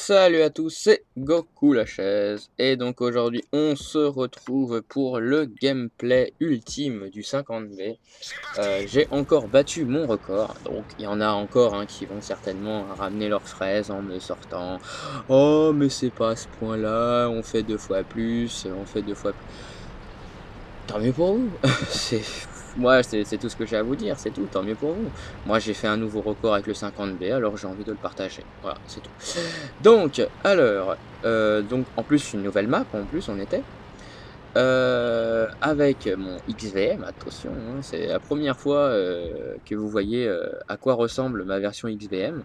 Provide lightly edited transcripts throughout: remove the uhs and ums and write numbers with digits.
Salut à tous, c'est Goku la chaise, et donc aujourd'hui on se retrouve pour le gameplay ultime du 50B. J'ai encore battu mon record, donc il y en a encore qui vont certainement ramener leurs fraises en me sortant «Oh mais c'est pas à ce point-là, on fait 2 fois plus, on fait 2 fois plus». Tant mieux pour vous. C'est moi, c'est tout ce que j'ai à vous dire, c'est tout, tant mieux pour vous. Moi, j'ai fait un nouveau record avec le 50B, alors j'ai envie de le partager. Voilà, c'est tout. Donc, alors, donc en plus une nouvelle map, en plus on était, avec mon XVM, attention, c'est la première fois, que vous voyez, à quoi ressemble ma version XVM.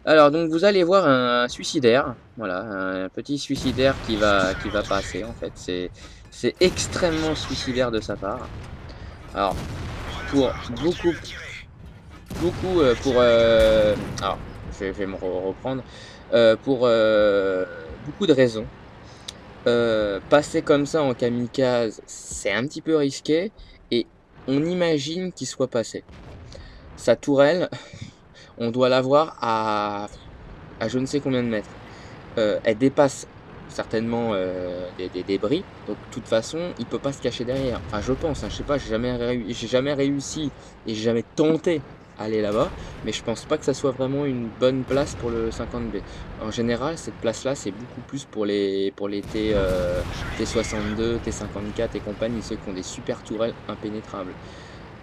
Alors donc vous allez voir un suicidaire, voilà, un petit suicidaire qui va passer en fait, c'est extrêmement suicidaire de sa part. Alors pour beaucoup, pour, alors je vais me reprendre, pour, beaucoup de raisons. Passer comme ça en kamikaze, c'est un petit peu risqué et on imagine qu'il soit passé. Sa tourelle, on doit l'avoir à je ne sais combien de mètres. Elle dépasse certainement, des débris, donc de toute façon, il peut pas se cacher derrière. Enfin je pense, je sais pas, j'ai jamais réussi et j'ai jamais tenté à aller là-bas, mais je pense pas que ça soit vraiment une bonne place pour le 50B. En général, cette place-là, c'est beaucoup plus pour les T62, T54 et compagnie, ceux qui ont des super tourelles impénétrables.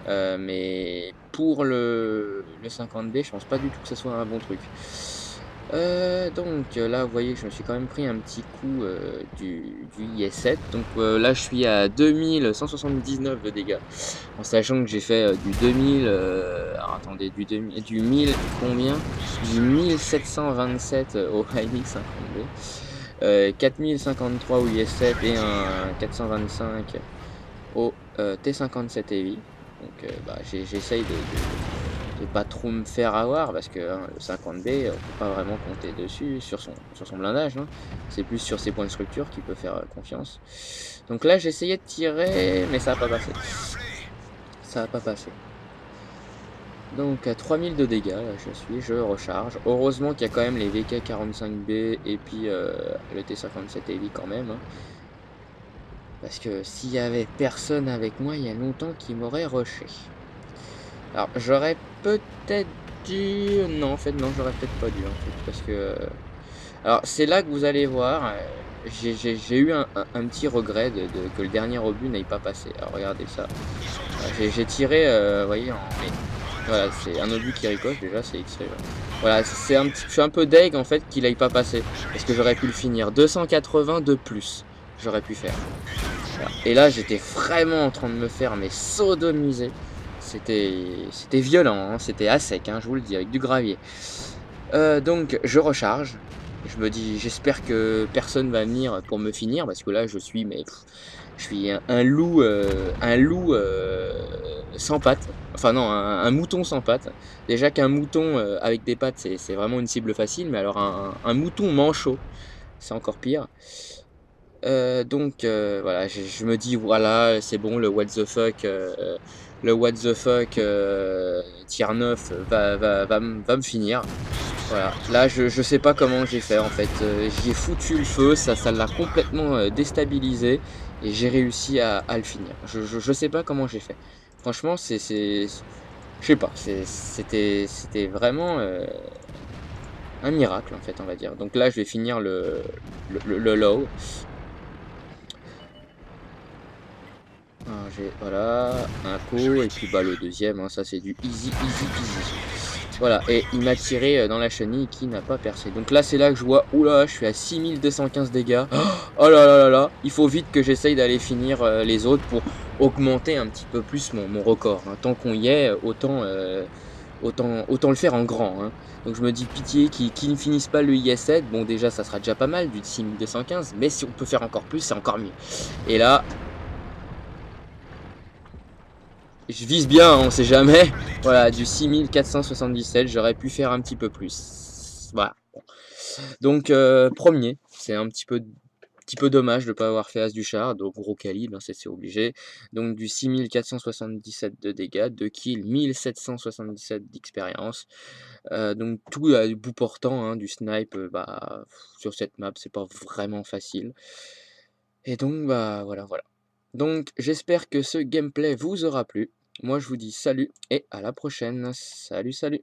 Mais pour le 50B, je pense pas du tout que ce soit un bon truc. Donc là, vous voyez que je me suis quand même pris un petit coup du IS-7. Donc là, je suis à 2179 de dégâts. En sachant que j'ai fait du 2000, alors attendez, du 1000 combien? Du 1727 au AMX 50B. 4053 au IS-7 et un 425 au T57 Heavy. Donc j'essaye de pas trop me faire avoir parce que le 50B, on peut pas vraiment compter dessus sur son blindage. C'est plus sur ses points de structure qu'il peut faire confiance. Donc là, j'ai essayé de tirer, mais ça a pas passé. Ça a pas passé. Donc à 3000 de dégâts, là je recharge. Heureusement qu'il y a quand même les VK45B et puis le T57 Heavy quand même. Parce que s'il y avait personne avec moi, il y a longtemps qu'il m'aurait rushé. Alors j'aurais peut-être dû... Non, en fait non, j'aurais peut-être pas dû en fait. Parce que... Alors c'est là que vous allez voir, j'ai eu un petit regret que le dernier obus n'aille pas passer. Alors regardez ça. J'ai tiré, vous voyez, voilà, c'est un obus qui ricoche déjà, c'est X-ray. Voilà, je suis un peu deg en fait qu'il aille pas passer. Parce que j'aurais pu le finir. 280 de plus, j'aurais pu faire. Voilà. Et là j'étais vraiment en train de me faire mais sodomiser. C'était violent, c'était à sec, je vous le dis, avec du gravier. Donc je recharge. Je me dis, j'espère que personne va venir pour me finir, parce que là je suis, je suis un loup sans pattes. Enfin non, un mouton sans pattes. Déjà qu'un mouton avec des pattes, c'est vraiment une cible facile, mais alors un mouton manchot, c'est encore pire. Donc voilà, je me dis voilà, c'est bon, le what the fuck, tier 9 va me finir. Voilà, là je sais pas comment j'ai fait en fait, j'y ai foutu le feu, ça l'a complètement déstabilisé et j'ai réussi à le finir. Je sais pas comment j'ai fait. Franchement, je sais pas, c'était vraiment un miracle en fait, on va dire. Donc là je vais finir le low. Alors, voilà, un coup, et puis le deuxième, ça c'est du easy, easy, easy. Voilà, et il m'a tiré dans la chenille qui n'a pas percé. Donc là, c'est là que je vois, oula, je suis à 6215 dégâts. Oh là là là là, il faut vite que j'essaye d'aller finir les autres pour augmenter un petit peu plus mon record. Tant qu'on y est, autant le faire en grand. Donc je me dis pitié qu'ils ne finissent pas le IS-7. Bon, déjà, ça sera déjà pas mal, du 6215, mais si on peut faire encore plus, c'est encore mieux. Et là... Je vise bien, on sait jamais. Voilà, du 6477, j'aurais pu faire un petit peu plus. Voilà. Donc, premier, c'est un petit peu petit peu dommage de ne pas avoir fait as du char, donc gros calibre, hein, c'est obligé. Donc du 6477 de dégâts, 2 kills, 1777 d'expérience. Donc tout à bout portant, hein, du snipe, bah, sur cette map, c'est pas vraiment facile. Et donc bah, voilà. Donc j'espère que ce gameplay vous aura plu. Moi je vous dis salut et à la prochaine. Salut, salut!